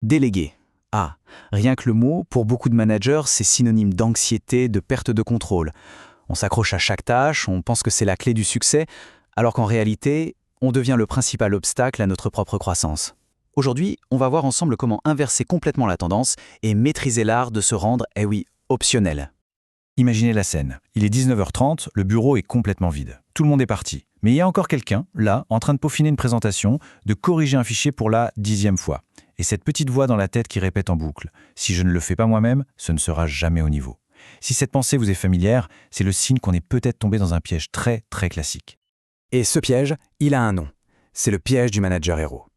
Déléguer. Ah, rien que le mot, pour beaucoup de managers, c'est synonyme d'anxiété, de perte de contrôle. On s'accroche à chaque tâche, on pense que c'est la clé du succès, alors qu'en réalité, on devient le principal obstacle à notre propre croissance. Aujourd'hui, on va voir ensemble comment inverser complètement la tendance et maîtriser l'art de se rendre, eh oui, optionnel. Imaginez la scène. Il est 19h30, le bureau est complètement vide. Tout le monde est parti. Mais il y a encore quelqu'un, là, en train de peaufiner une présentation, de corriger un fichier pour la 10e fois. Et cette petite voix dans la tête qui répète en boucle « Si je ne le fais pas moi-même, ce ne sera jamais au niveau ». Si cette pensée vous est familière, c'est le signe qu'on est peut-être tombé dans un piège très, très classique. Et ce piège, il a un nom. C'est le piège du manager héros.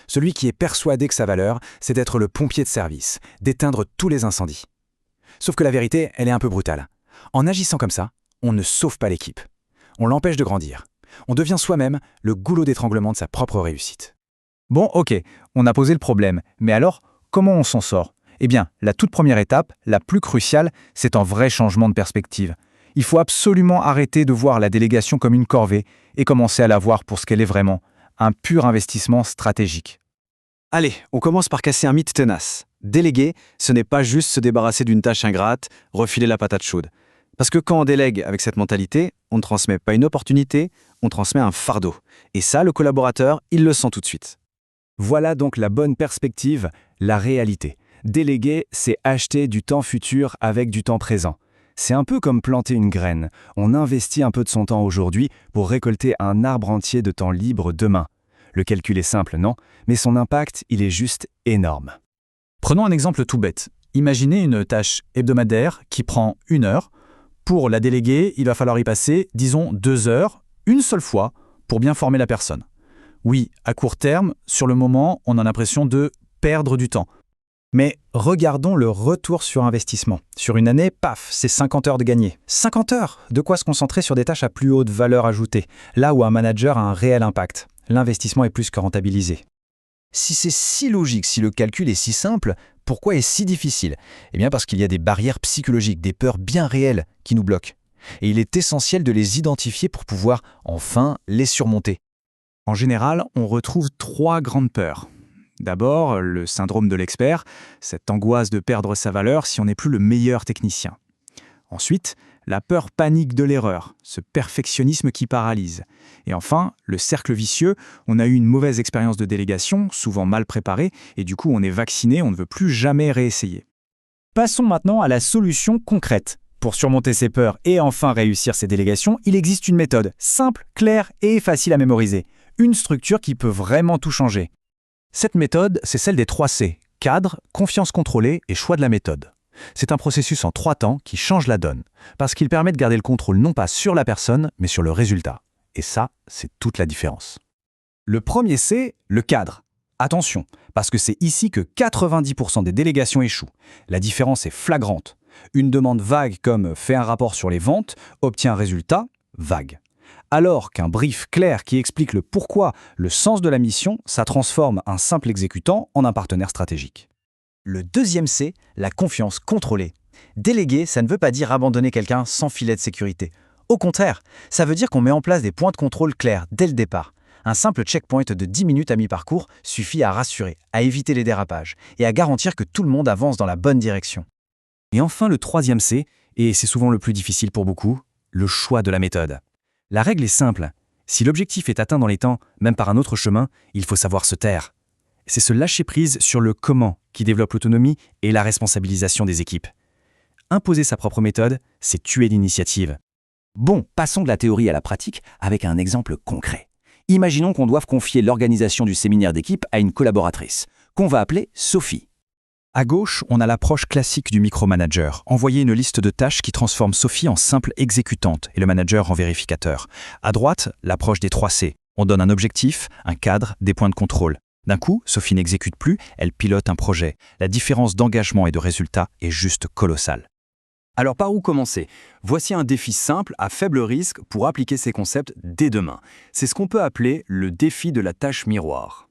Celui qui est persuadé que sa valeur, c'est d'être le pompier de service, d'éteindre tous les incendies. Sauf que la vérité, elle est un peu brutale. En agissant comme ça, on ne sauve pas l'équipe. On l'empêche de grandir. On devient soi-même le goulot d'étranglement de sa propre réussite. Bon, ok, on a posé le problème. Mais alors, comment on s'en sort ? Eh bien, la toute première étape, la plus cruciale, c'est un vrai changement de perspective. Il faut absolument arrêter de voir la délégation comme une corvée et commencer à la voir pour ce qu'elle est vraiment, un pur investissement stratégique. Allez, on commence par casser un mythe tenace. Déléguer, ce n'est pas juste se débarrasser d'une tâche ingrate, refiler la patate chaude. Parce que quand on délègue avec cette mentalité, on ne transmet pas une opportunité, on transmet un fardeau. Et ça, le collaborateur, il le sent tout de suite. Voilà donc la bonne perspective, la réalité. Déléguer, c'est acheter du temps futur avec du temps présent. C'est un peu comme planter une graine. On investit un peu de son temps aujourd'hui pour récolter un arbre entier de temps libre demain. Le calcul est simple, non ? Mais son impact, il est juste énorme. Prenons un exemple tout bête. Imaginez une tâche hebdomadaire qui prend 1 heure. Pour la déléguer, il va falloir y passer, disons, 2 heures, une seule fois, pour bien former la personne. Oui, à court terme, sur le moment, on a l'impression de perdre du temps. Mais regardons le retour sur investissement. Sur une année, paf, c'est 50 heures de gagné. 50 heures! De quoi se concentrer sur des tâches à plus haute valeur ajoutée, là où un manager a un réel impact. L'investissement est plus que rentabilisé. Si c'est si logique, si le calcul est si simple, pourquoi est-ce si difficile ? Eh bien parce qu'il y a des barrières psychologiques, des peurs bien réelles qui nous bloquent. Et il est essentiel de les identifier pour pouvoir enfin les surmonter. En général, on retrouve 3 grandes peurs. D'abord, le syndrome de l'expert, cette angoisse de perdre sa valeur si on n'est plus le meilleur technicien. Ensuite, la peur panique de l'erreur, ce perfectionnisme qui paralyse. Et enfin, le cercle vicieux, on a eu une mauvaise expérience de délégation, souvent mal préparée, et du coup on est vacciné, on ne veut plus jamais réessayer. Passons maintenant à la solution concrète. Pour surmonter ces peurs et enfin réussir ces délégations, il existe une méthode simple, claire et facile à mémoriser. Une structure qui peut vraiment tout changer. Cette méthode, c'est celle des 3 C. Cadre, confiance contrôlée et choix de la méthode. C'est un processus en 3 temps qui change la donne, parce qu'il permet de garder le contrôle non pas sur la personne, mais sur le résultat. Et ça, c'est toute la différence. Le premier C, le cadre. Attention, parce que c'est ici que 90% des délégations échouent. La différence est flagrante. Une demande vague comme « fais un rapport sur les ventes » obtient un résultat vague. Alors qu'un brief clair qui explique le pourquoi, le sens de la mission, ça transforme un simple exécutant en un partenaire stratégique. Le deuxième C, la confiance contrôlée. Déléguer, ça ne veut pas dire abandonner quelqu'un sans filet de sécurité. Au contraire, ça veut dire qu'on met en place des points de contrôle clairs dès le départ. Un simple checkpoint de 10 minutes à mi-parcours suffit à rassurer, à éviter les dérapages et à garantir que tout le monde avance dans la bonne direction. Et enfin le troisième C, et c'est souvent le plus difficile pour beaucoup, le choix de la méthode. La règle est simple. Si l'objectif est atteint dans les temps, même par un autre chemin, il faut savoir se taire. C'est se lâcher prise sur le comment qui développe l'autonomie et la responsabilisation des équipes. Imposer sa propre méthode, c'est tuer l'initiative. Bon, passons de la théorie à la pratique avec un exemple concret. Imaginons qu'on doive confier l'organisation du séminaire d'équipe à une collaboratrice, qu'on va appeler Sophie. À gauche, on a l'approche classique du micromanager. Envoyer une liste de tâches qui transforme Sophie en simple exécutante et le manager en vérificateur. À droite, l'approche des 3 C. On donne un objectif, un cadre, des points de contrôle. D'un coup, Sophie n'exécute plus, elle pilote un projet. La différence d'engagement et de résultat est juste colossale. Alors par où commencer ? Voici un défi simple à faible risque pour appliquer ces concepts dès demain. C'est ce qu'on peut appeler le défi de la tâche miroir.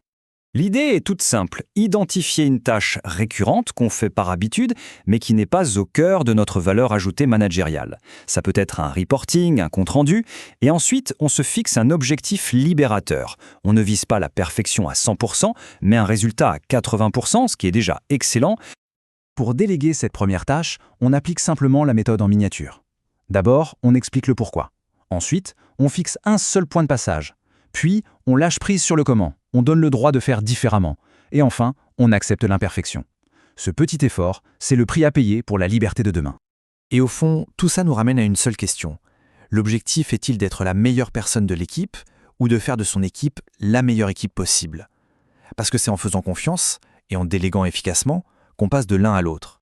L'idée est toute simple, identifier une tâche récurrente qu'on fait par habitude, mais qui n'est pas au cœur de notre valeur ajoutée managériale. Ça peut être un reporting, un compte-rendu, et ensuite on se fixe un objectif libérateur. On ne vise pas la perfection à 100%, mais un résultat à 80%, ce qui est déjà excellent. Pour déléguer cette première tâche, on applique simplement la méthode en miniature. D'abord, on explique le pourquoi. Ensuite, on fixe un seul point de passage. Puis, on lâche prise sur le comment. On donne le droit de faire différemment. Et enfin, on accepte l'imperfection. Ce petit effort, c'est le prix à payer pour la liberté de demain. Et au fond, tout ça nous ramène à une seule question. L'objectif est-il d'être la meilleure personne de l'équipe ou de faire de son équipe la meilleure équipe possible? Parce que c'est en faisant confiance et en déléguant efficacement qu'on passe de l'un à l'autre.